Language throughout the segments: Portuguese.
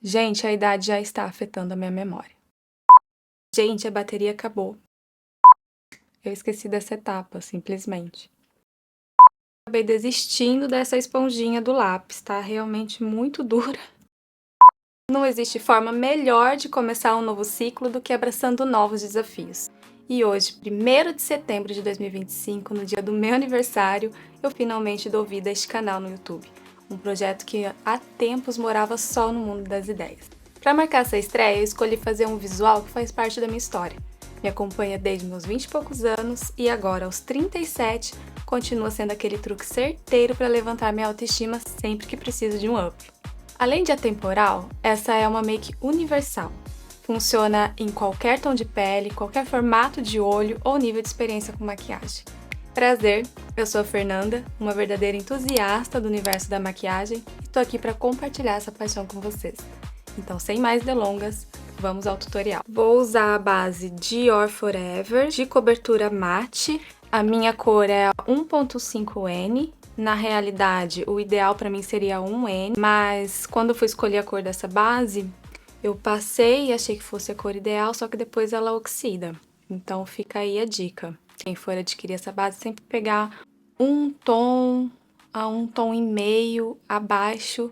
Gente, a idade já está afetando a minha memória. Gente, a bateria acabou. Eu esqueci dessa etapa, simplesmente. Acabei desistindo dessa esponjinha do lápis, tá realmente muito dura. Não existe forma melhor de começar um novo ciclo do que abraçando novos desafios. E hoje, 1º de setembro de 2025, no dia do meu aniversário, eu finalmente dou vida a este canal no YouTube. Um projeto que há tempos morava só no mundo das ideias. Para marcar essa estreia, eu escolhi fazer um visual que faz parte da minha história. Me acompanha desde meus 20 e poucos anos e agora, aos 37, continua sendo aquele truque certeiro para levantar minha autoestima sempre que preciso de um up. Além de atemporal, essa é uma make universal. Funciona em qualquer tom de pele, qualquer formato de olho ou nível de experiência com maquiagem. Prazer, eu sou a Fernanda, uma verdadeira entusiasta do universo da maquiagem e estou aqui para compartilhar essa paixão com vocês. Então, sem mais delongas, vamos ao tutorial. Vou usar a base Dior Forever de cobertura mate. A minha cor é a 1.5N. Na realidade, o ideal para mim seria 1N, mas quando eu fui escolher a cor dessa base, eu passei e achei que fosse a cor ideal, só que depois ela oxida. Então fica aí a dica. Quem for adquirir essa base, sempre pegar um tom a um tom e meio abaixo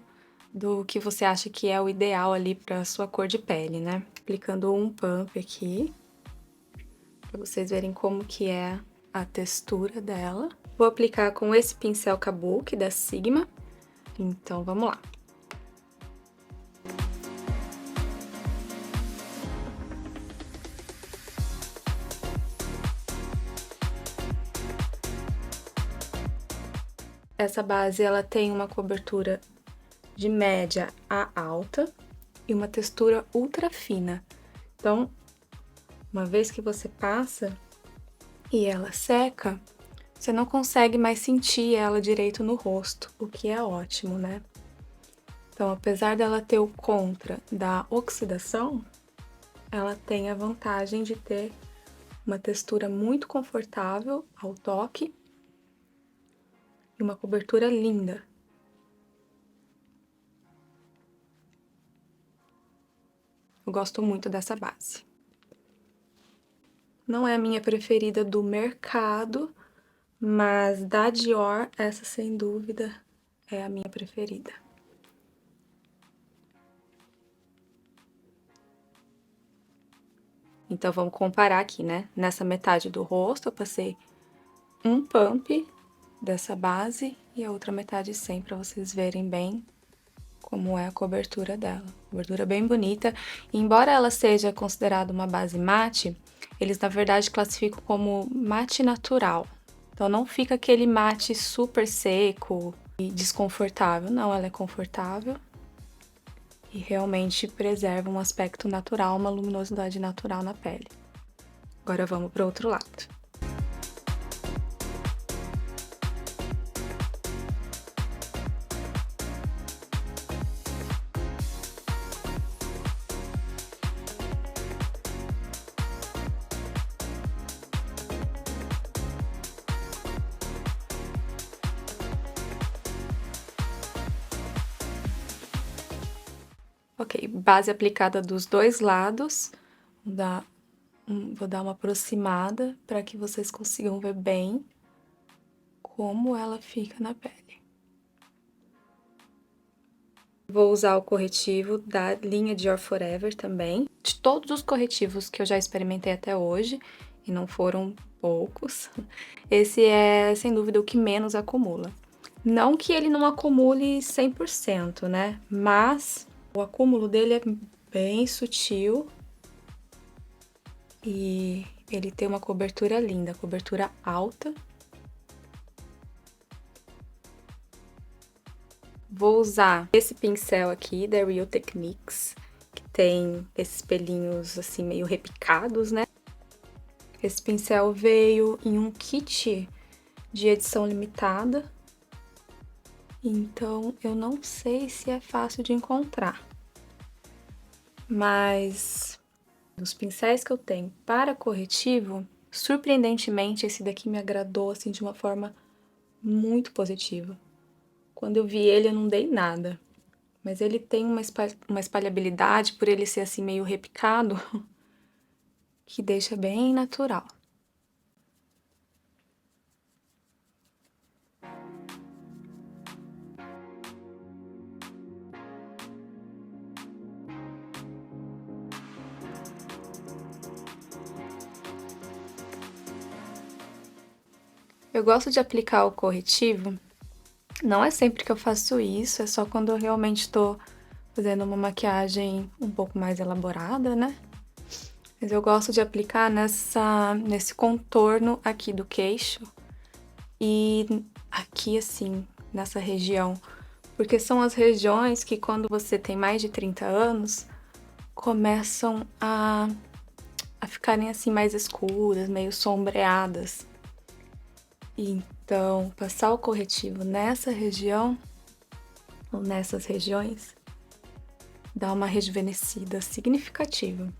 do que você acha que é o ideal ali para sua cor de pele, né? Aplicando um pump aqui, para vocês verem como que é a textura dela. Vou aplicar com esse pincel Kabuki da Sigma, então vamos lá. Essa base, ela tem uma cobertura de média a alta e uma textura ultra fina. Então, uma vez que você passa e ela seca, você não consegue mais sentir ela direito no rosto, o que é ótimo, né? Então, apesar dela ter o contra da oxidação, ela tem a vantagem de ter uma textura muito confortável ao toque e uma cobertura linda. Eu gosto muito dessa base. Não é a minha preferida do mercado, mas da Dior, essa sem dúvida é a minha preferida. Então, vamos comparar aqui, né? Nessa metade do rosto, eu passei um pump dessa base e a outra metade sem, pra vocês verem bem como é a cobertura dela. Cobertura bem bonita. E embora ela seja considerada uma base mate, eles na verdade classificam como mate natural. Então não fica aquele mate super seco e desconfortável. Não, ela é confortável e realmente preserva um aspecto natural, uma luminosidade natural na pele. Agora vamos para o outro lado. Ok, base aplicada dos dois lados. Vou dar uma aproximada para que vocês consigam ver bem como ela fica na pele. Vou usar o corretivo da linha Dior Forever também. De todos os corretivos que eu já experimentei até hoje, e não foram poucos, esse é, sem dúvida, o que menos acumula. Não que ele não acumule 100%, né? Mas o acúmulo dele é bem sutil e ele tem uma cobertura linda, cobertura alta. Vou usar esse pincel aqui da Real Techniques, que tem esses pelinhos assim meio repicados, né? Esse pincel veio em um kit de edição limitada, então eu não sei se é fácil de encontrar. Mas dos pincéis que eu tenho para corretivo, surpreendentemente esse daqui me agradou assim de uma forma muito positiva. Quando eu vi ele, eu não dei nada. mas ele tem uma espalhabilidade, por ele ser assim meio repicado, que deixa bem natural. Eu gosto de aplicar o corretivo, não é sempre que eu faço isso, é só quando eu realmente tô fazendo uma maquiagem um pouco mais elaborada, né? Mas eu gosto de aplicar nesse contorno aqui do queixo e aqui assim, nessa região. Porque são as regiões que quando você tem mais de 30 anos, começam a ficarem assim mais escuras, meio sombreadas. Então, passar o corretivo nessa região, ou nessas regiões, dá uma rejuvenescida significativa.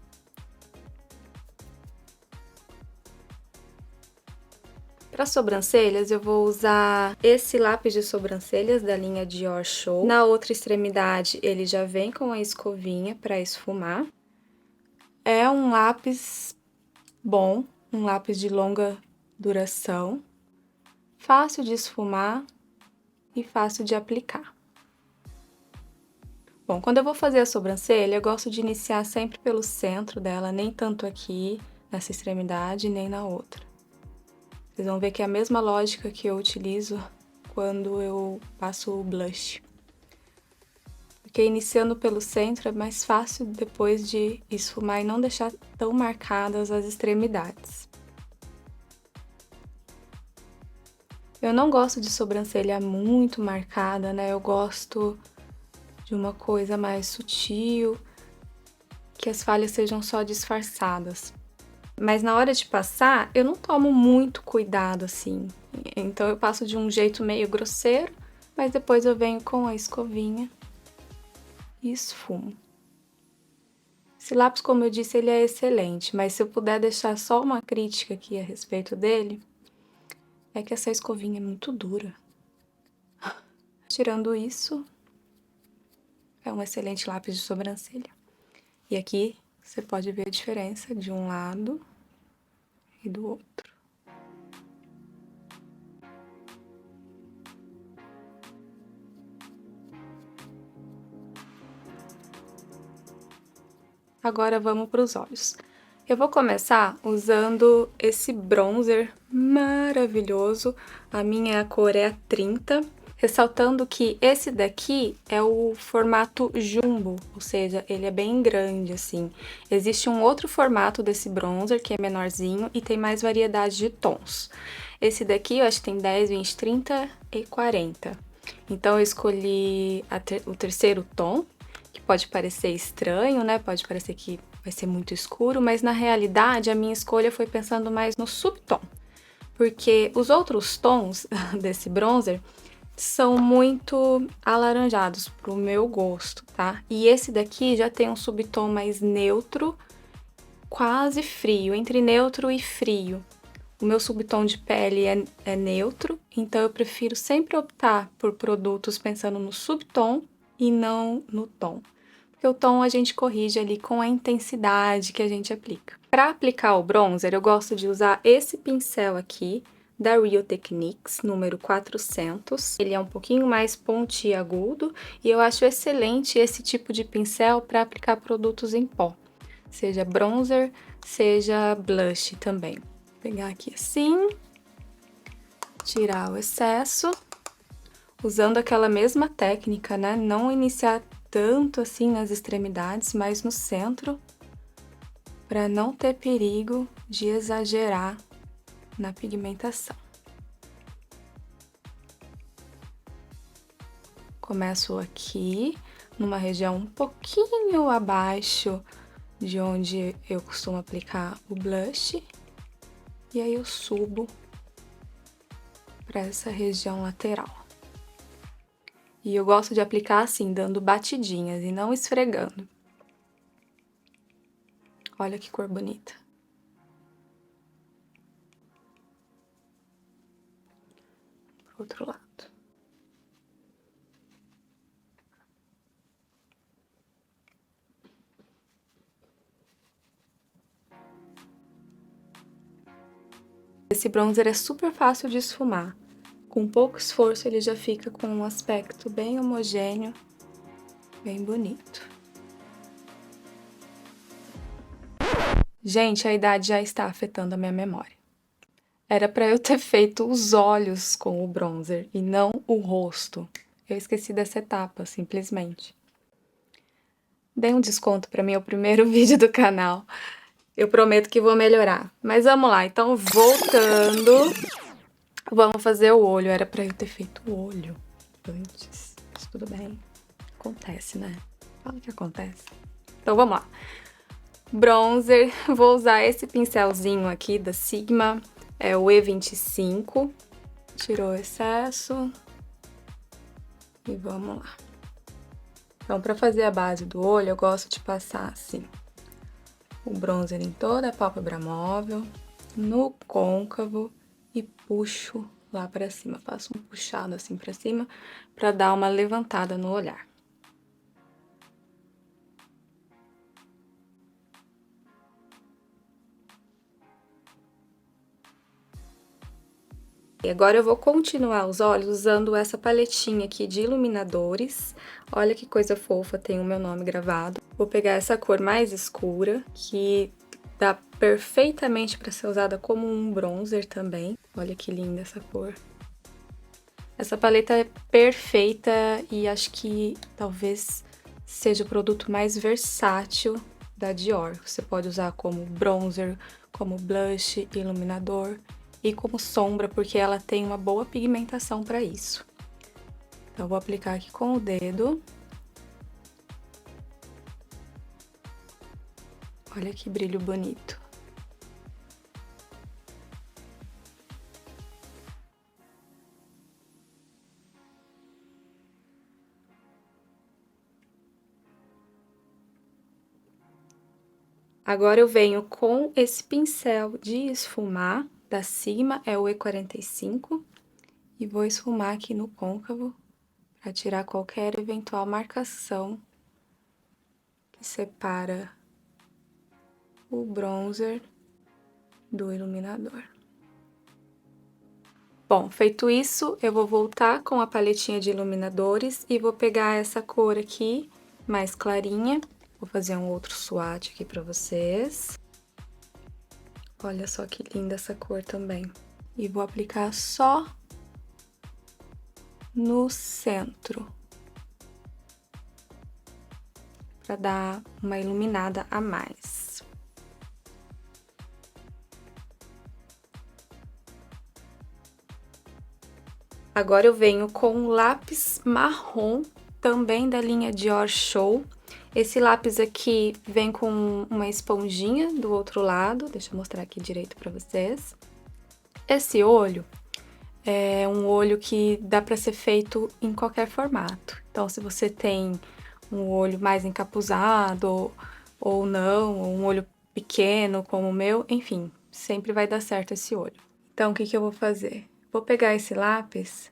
Para sobrancelhas, eu vou usar esse lápis de sobrancelhas da linha Dior Show. Na outra extremidade, ele já vem com a escovinha para esfumar. É um lápis bom, um lápis de longa duração, fácil de esfumar e fácil de aplicar. Bom, quando eu vou fazer a sobrancelha, eu gosto de iniciar sempre pelo centro dela, nem tanto aqui, nessa extremidade, nem na outra. Vocês vão ver que é a mesma lógica que eu utilizo quando eu passo o blush. Porque iniciando pelo centro é mais fácil depois de esfumar e não deixar tão marcadas as extremidades. Eu não gosto de sobrancelha muito marcada, né? Eu gosto de uma coisa mais sutil, que as falhas sejam só disfarçadas. Mas na hora de passar, eu não tomo muito cuidado assim. Então eu passo de um jeito meio grosseiro, mas depois eu venho com a escovinha e esfumo. Esse lápis, como eu disse, ele é excelente, mas se eu puder deixar só uma crítica aqui a respeito dele, é que essa escovinha é muito dura. Tirando isso, é um excelente lápis de sobrancelha. E aqui você pode ver a diferença de um lado e do outro. Agora vamos para os olhos. Eu vou começar usando esse bronzer maravilhoso. A minha cor é a 30. Ressaltando que esse daqui é o formato jumbo, ou seja, ele é bem grande, assim. Existe um outro formato desse bronzer, que é menorzinho e tem mais variedade de tons. Esse daqui eu acho que tem 10, 20, 30 e 40. Então eu escolhi o terceiro tom, que pode parecer estranho, né? Pode parecer que vai ser muito escuro, mas na realidade a minha escolha foi pensando mais no subtom. Porque os outros tons desse bronzer são muito alaranjados pro meu gosto, tá? E esse daqui já tem um subtom mais neutro, quase frio, entre neutro e frio. O meu subtom de pele é neutro, então eu prefiro sempre optar por produtos pensando no subtom e não no tom. Porque o tom a gente corrige ali com a intensidade que a gente aplica. Para aplicar o bronzer, eu gosto de usar esse pincel aqui, da Real Techniques, número 400. Ele é um pouquinho mais pontiagudo e eu acho excelente esse tipo de pincel para aplicar produtos em pó, seja bronzer, seja blush também. Vou pegar aqui assim, tirar o excesso, usando aquela mesma técnica, né? Não iniciar tanto assim nas extremidades, mas no centro, para não ter perigo de exagerar na pigmentação. Começo aqui, numa região um pouquinho abaixo de onde eu costumo aplicar o blush, e aí eu subo para essa região lateral. E eu gosto de aplicar assim, dando batidinhas e não esfregando. Olha que cor bonita. Pro outro lado. esse bronzer é super fácil de esfumar. Com pouco esforço ele já fica com um aspecto bem homogêneo, bem bonito. Gente, a idade já está afetando a minha memória. Era pra eu ter feito os olhos com o bronzer e não o rosto. Eu esqueci dessa etapa, simplesmente. Dê um desconto pra mim, é o primeiro vídeo do canal. Eu prometo que vou melhorar. Mas vamos lá, então voltando, vamos fazer o olho. Era pra eu ter feito o olho antes. Mas tudo bem, acontece, né? Fala que acontece. Então vamos lá. Bronzer, vou usar esse pincelzinho aqui da Sigma, é o E25. Tirou o excesso. E vamos lá. Então, pra fazer a base do olho, eu gosto de passar assim o bronzer em toda a pálpebra móvel, no côncavo e puxo lá pra cima. Faço um puxado assim pra cima pra dar uma levantada no olhar. E agora eu vou continuar os olhos usando essa paletinha aqui de iluminadores. Olha que coisa fofa, tem o meu nome gravado. Vou pegar essa cor mais escura, que dá perfeitamente para ser usada como um bronzer também. Olha que linda essa cor. Essa paleta é perfeita e acho que talvez seja o produto mais versátil da Dior. Você pode usar como bronzer, como blush, iluminador e como sombra, porque ela tem uma boa pigmentação para isso. Então, vou aplicar aqui com o dedo. Olha que brilho bonito. Agora eu venho com esse pincel de esfumar da Sigma, é o E45, e vou esfumar aqui no côncavo para tirar qualquer eventual marcação que separa o bronzer do iluminador. Bom, feito isso, eu vou voltar com a paletinha de iluminadores e vou pegar essa cor aqui, mais clarinha. Vou fazer um outro swatch aqui pra vocês. Olha só que linda essa cor também. E vou aplicar só no centro, pra dar uma iluminada a mais. Agora eu venho com um lápis marrom, também da linha Dior Show. Esse lápis aqui vem com uma esponjinha do outro lado, deixa eu mostrar aqui direito pra vocês. Esse olho é um olho que dá pra ser feito em qualquer formato. Então, se você tem um olho mais encapuzado ou não, ou um olho pequeno como o meu, enfim, sempre vai dar certo esse olho. Então, o que que eu vou fazer? Vou pegar esse lápis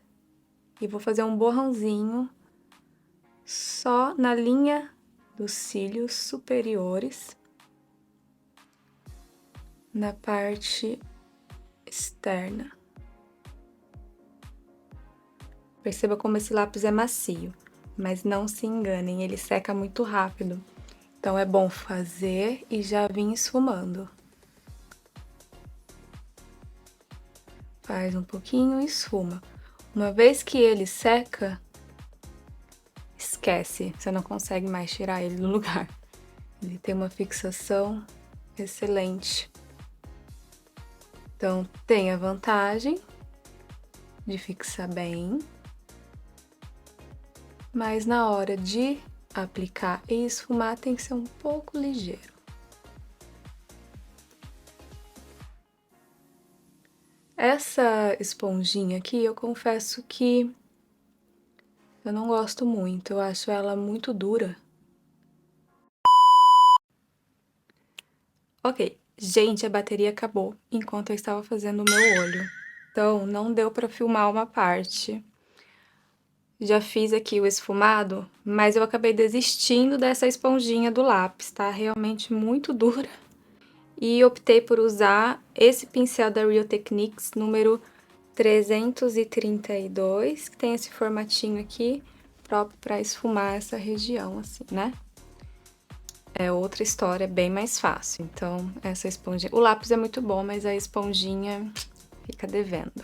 e vou fazer um borrãozinho só na linha dos cílios superiores, na parte externa. Perceba como esse lápis é macio, mas não se enganem, ele seca muito rápido. Então é bom fazer e já vir esfumando. Faz um pouquinho e esfuma. Uma vez que ele seca, esquece, você não consegue mais tirar ele do lugar. Ele tem uma fixação excelente. Então, tem a vantagem de fixar bem, mas na hora de aplicar e esfumar tem que ser um pouco ligeiro. Essa esponjinha aqui, eu confesso que eu não gosto muito, eu acho ela muito dura. Ok, gente, a bateria acabou enquanto eu estava fazendo o meu olho, então não deu pra filmar uma parte. Já fiz aqui o esfumado, mas eu acabei desistindo dessa esponjinha do lápis, tá realmente muito dura. E optei por usar esse pincel da Real Techniques número 332, que tem esse formatinho aqui, próprio para esfumar essa região, assim, né? É outra história, bem mais fácil. Então, essa esponjinha... O lápis é muito bom, mas a esponjinha fica devendo.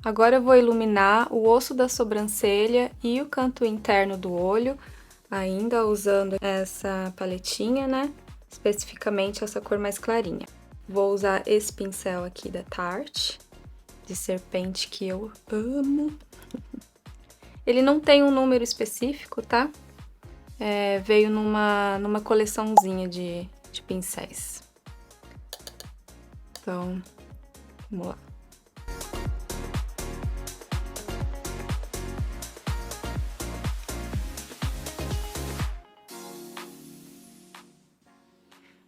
Agora eu vou iluminar o osso da sobrancelha e o canto interno do olho, ainda usando essa paletinha, né? Especificamente essa cor mais clarinha. Vou usar esse pincel aqui da Tarte, de serpente, que eu amo. Ele não tem um número específico, tá? Veio numa coleçãozinha de pincéis. Então, vamos lá.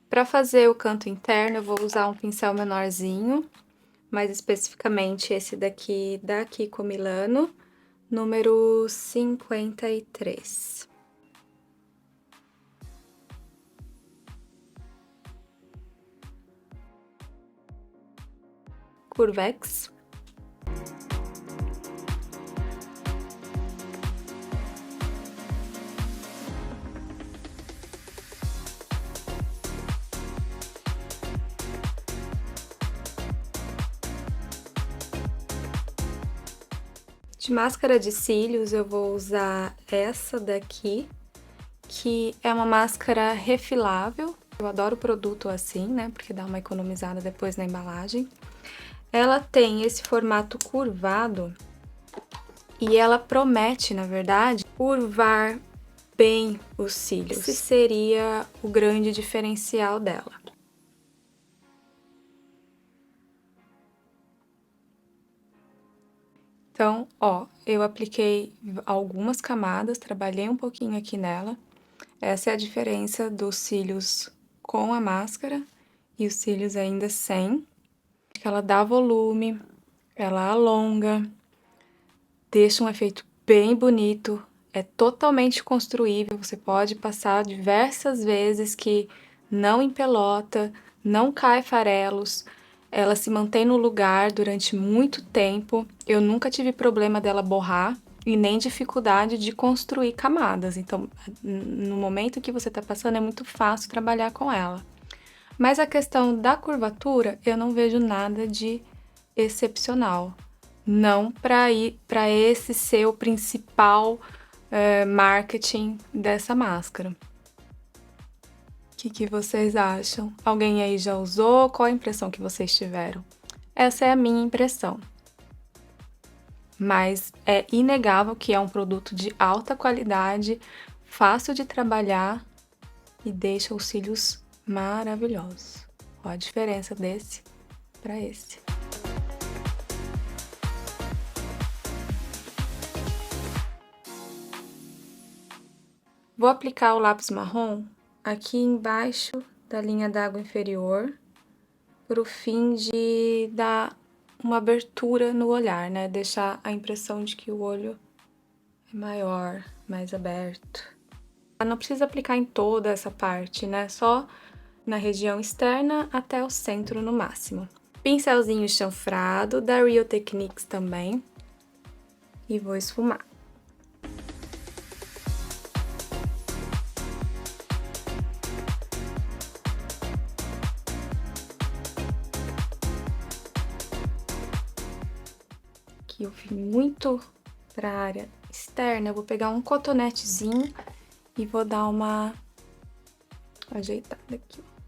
Para fazer o canto interno, eu vou usar um pincel menorzinho, mais especificamente esse daqui da Kiko Milano, número 53. Curvex. De máscara de cílios, eu vou usar essa daqui, que é uma máscara refilável. Eu adoro produto assim, né, porque dá uma economizada depois na embalagem. Ela tem esse formato curvado e ela promete, na verdade, curvar bem os cílios. Esse seria o grande diferencial dela. Então, ó, eu apliquei algumas camadas, trabalhei um pouquinho aqui nela. Essa é a diferença dos cílios com a máscara e os cílios ainda sem. Ela dá volume, ela alonga, deixa um efeito bem bonito, é totalmente construível, você pode passar diversas vezes que não empelota, não cai farelos, ela se mantém no lugar durante muito tempo, eu nunca tive problema dela borrar e nem dificuldade de construir camadas, então no momento que você está passando é muito fácil trabalhar com ela. Mas a questão da curvatura, eu não vejo nada de excepcional. Não para esse ser o principal marketing dessa máscara. O que vocês acham? Alguém aí já usou? Qual a impressão que vocês tiveram? Essa é a minha impressão. Mas é inegável que é um produto de alta qualidade, fácil de trabalhar e deixa os cílios maravilhosos. Olha a diferença desse para esse. Vou aplicar o lápis marrom aqui embaixo da linha d'água inferior, para o fim de dar uma abertura no olhar, né? Deixar a impressão de que o olho é maior, mais aberto. Não precisa aplicar em toda essa parte, né? Só na região externa até o centro no máximo. Pincelzinho chanfrado da Real Techniques também. E vou esfumar. Aqui eu fui muito para a área externa, eu vou pegar um cotonetezinho e vou dar uma ajeitada aqui, ó.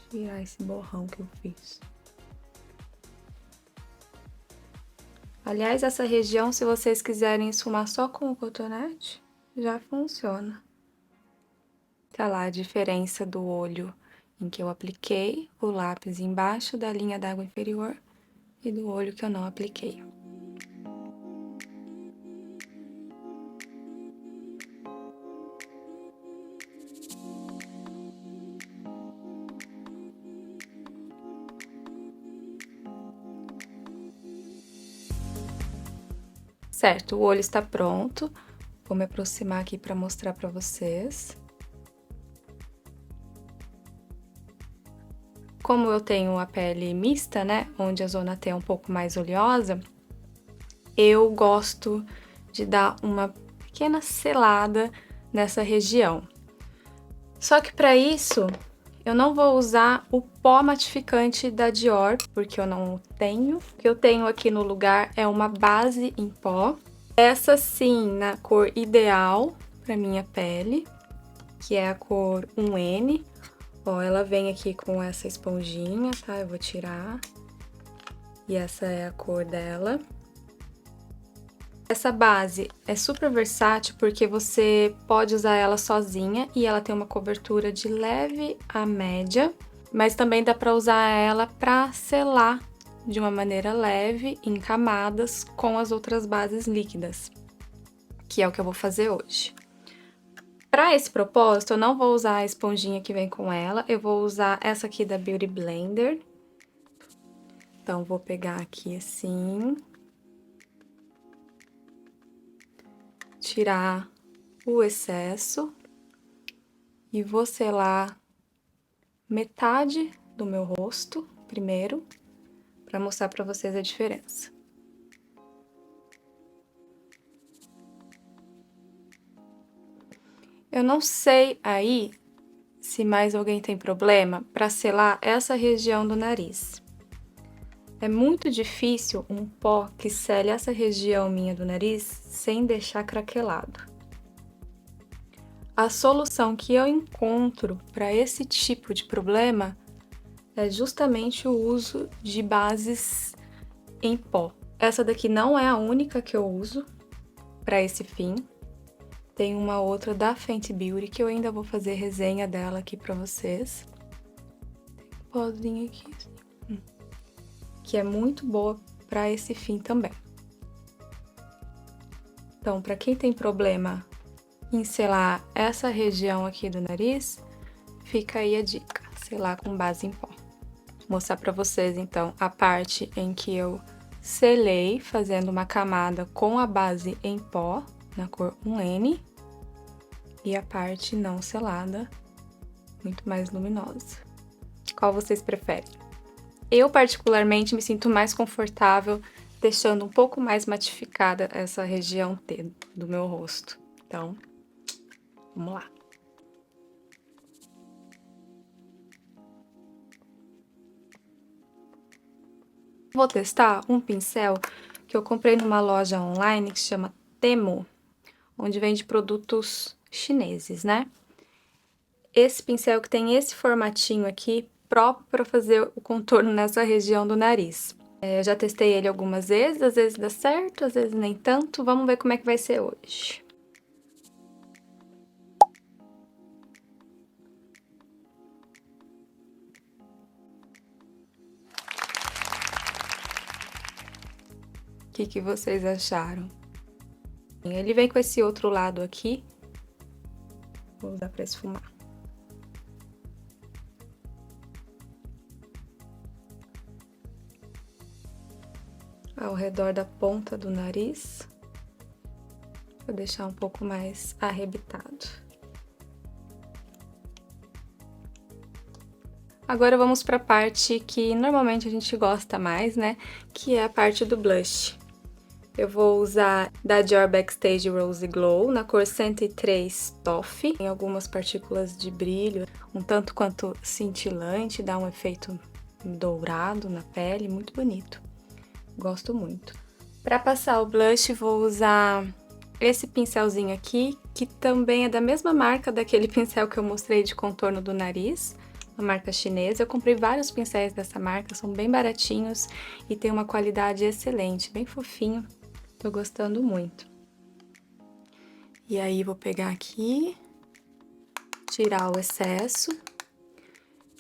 Tirar esse borrão que eu fiz. Aliás, essa região, se vocês quiserem esfumar só com o cotonete, já funciona. Tá lá a diferença do olho em que eu apliquei o lápis embaixo da linha d'água inferior e do olho que eu não apliquei. Certo, o olho está pronto. Vou me aproximar aqui para mostrar para vocês. como eu tenho a pele mista, né, onde a zona T é um pouco mais oleosa, eu gosto de dar uma pequena selada nessa região. Só que para isso, eu não vou usar o pó matificante da Dior, porque eu não tenho. O que eu tenho aqui no lugar é uma base em pó. Essa sim, na cor ideal para minha pele, que é a cor 1N. Ó, ela vem aqui com essa esponjinha, tá? Eu vou tirar. E essa é a cor dela. Essa base é super versátil porque você pode usar ela sozinha e ela tem uma cobertura de leve a média, mas também dá para usar ela para selar de uma maneira leve em camadas com as outras bases líquidas, que é o que eu vou fazer hoje. Para esse propósito, eu não vou usar a esponjinha que vem com ela, eu vou usar essa aqui da Beauty Blender. Então, vou pegar aqui assim, tirar o excesso e vou selar metade do meu rosto primeiro, para mostrar para vocês a diferença. Eu não sei aí se mais alguém tem problema para selar essa região do nariz. É muito difícil um pó que sele essa região minha do nariz sem deixar craquelado. A solução que eu encontro para esse tipo de problema é justamente o uso de bases em pó. Essa daqui não é a única que eu uso para esse fim. Tem uma outra da Fenty Beauty que eu ainda vou fazer resenha dela aqui para vocês. Tem um pozinho aqui, assim, que é muito boa para esse fim também. Então, para quem tem problema em selar essa região aqui do nariz, fica aí a dica, selar com base em pó. Vou mostrar para vocês, então, a parte em que eu selei, fazendo uma camada com a base em pó, na cor 1N, e a parte não selada, muito mais luminosa. Qual vocês preferem? Eu, particularmente, me sinto mais confortável deixando um pouco mais matificada essa região T do meu rosto. Então, vamos lá. Vou testar um pincel que eu comprei numa loja online que se chama Temu, onde vende produtos chineses, né? Esse pincel que tem esse formatinho aqui, próprio para fazer o contorno nessa região do nariz. Eu já testei ele algumas vezes, às vezes dá certo, às vezes nem tanto. Vamos ver como é que vai ser hoje. O que vocês acharam? Ele vem com esse outro lado aqui. Vou usar para esfumar. Ao redor da ponta do nariz. Vou deixar um pouco mais arrebitado. Agora vamos para a parte que normalmente a gente gosta mais, né? Que é a parte do blush. Eu vou usar da Dior Backstage Rose Glow, na cor 103 Toffee. Tem algumas partículas de brilho, um tanto quanto cintilante, dá um efeito dourado na pele, muito bonito. Gosto muito. Para passar o blush, vou usar esse pincelzinho aqui, que também é da mesma marca daquele pincel que eu mostrei de contorno do nariz, uma marca chinesa. Eu comprei vários pincéis dessa marca, são bem baratinhos e tem uma qualidade excelente, bem fofinho. Tô gostando muito. E aí, vou pegar aqui, tirar o excesso.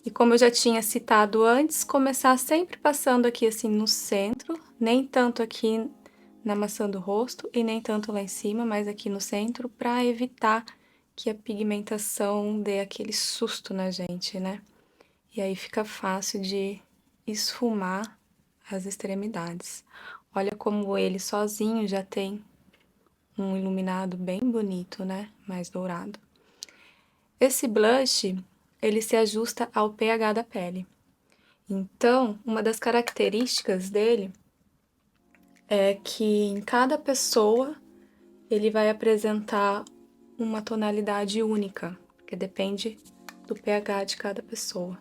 E como eu já tinha citado antes, começar sempre passando aqui assim no centro, nem tanto aqui na maçã do rosto e nem tanto lá em cima, mas aqui no centro, para evitar que a pigmentação dê aquele susto na gente, né? E aí fica fácil de esfumar as extremidades. Olha como ele sozinho já tem um iluminado bem bonito, né? Mais dourado. Esse blush, ele se ajusta ao pH da pele. Então, uma das características dele é que em cada pessoa ele vai apresentar uma tonalidade única, que depende do pH de cada pessoa.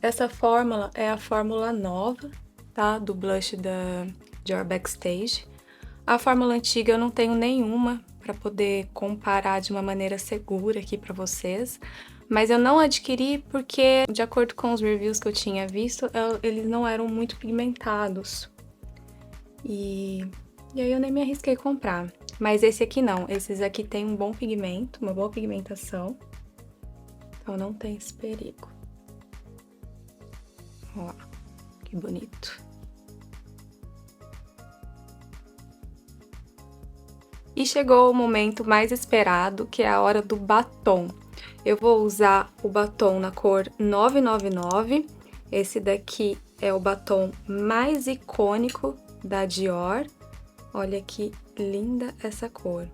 Essa fórmula é a fórmula nova, tá? Do blush da Dior Backstage. A fórmula antiga eu não tenho nenhuma para poder comparar de uma maneira segura aqui para vocês, mas eu não adquiri porque, de acordo com os reviews que eu tinha visto, eles não eram muito pigmentados. E aí eu nem me arrisquei a comprar. Mas esse aqui não, esses aqui tem um bom pigmento, uma boa pigmentação, então não tem esse perigo. Ó, que bonito. E chegou o momento mais esperado, que é a hora do batom. Eu vou usar o batom na cor 999. Esse daqui é o batom mais icônico da Dior. Olha que linda essa cor.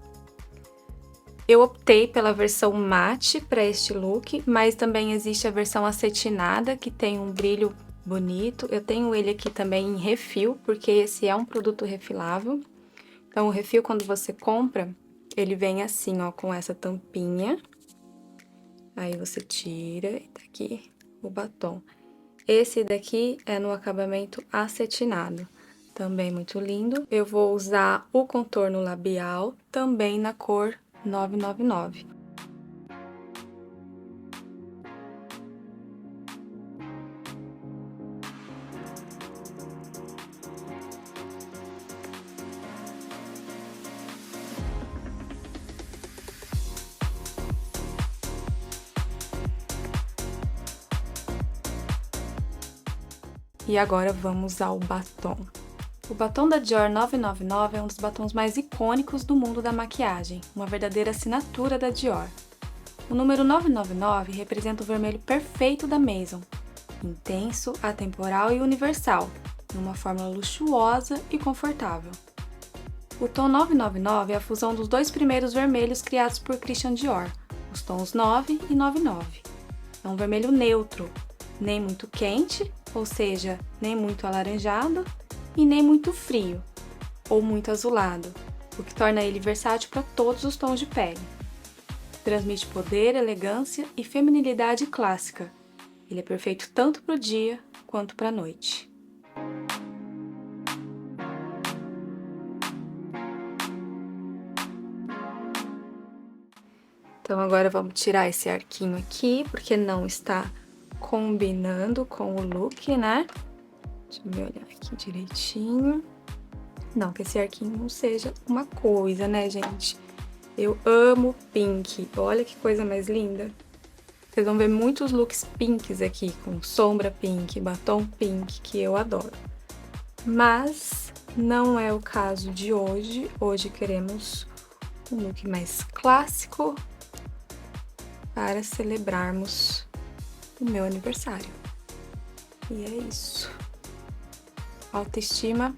Eu optei pela versão mate para este look, mas também existe a versão acetinada, que tem um brilho bonito. Eu tenho ele aqui também em refil, porque esse é um produto refilável. Então, o refil, quando você compra, ele vem assim, ó, com essa tampinha. Aí você tira e tá aqui o batom. Esse daqui é no acabamento acetinado, também muito lindo. Eu vou usar o contorno labial, também na cor 999. E agora vamos ao batom. O batom da Dior 999 é um dos batons mais icônicos do mundo da maquiagem, uma verdadeira assinatura da Dior. O número 999 representa o vermelho perfeito da Maison, intenso, atemporal e universal, numa fórmula luxuosa e confortável. O tom 999 é a fusão dos dois primeiros vermelhos criados por Christian Dior, os tons 9 e 99. É um vermelho neutro, nem muito quente, ou seja, nem muito alaranjado, e nem muito frio, ou muito azulado, o que torna ele versátil para todos os tons de pele. Transmite poder, elegância e feminilidade clássica. Ele é perfeito tanto para o dia quanto para a noite. Então agora vamos tirar esse arquinho aqui, porque não está combinando com o look, né? Deixa eu olhar aqui direitinho. Não, que esse arquinho não seja uma coisa, né, gente? Eu amo pink. Olha que coisa mais linda. Vocês vão ver muitos looks pinks aqui, com sombra pink, batom pink, que eu adoro. Mas não é o caso de hoje. Hoje queremos um look mais clássico para celebrarmos o meu aniversário. E é isso. Autoestima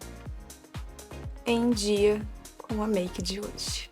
em dia com a make de hoje.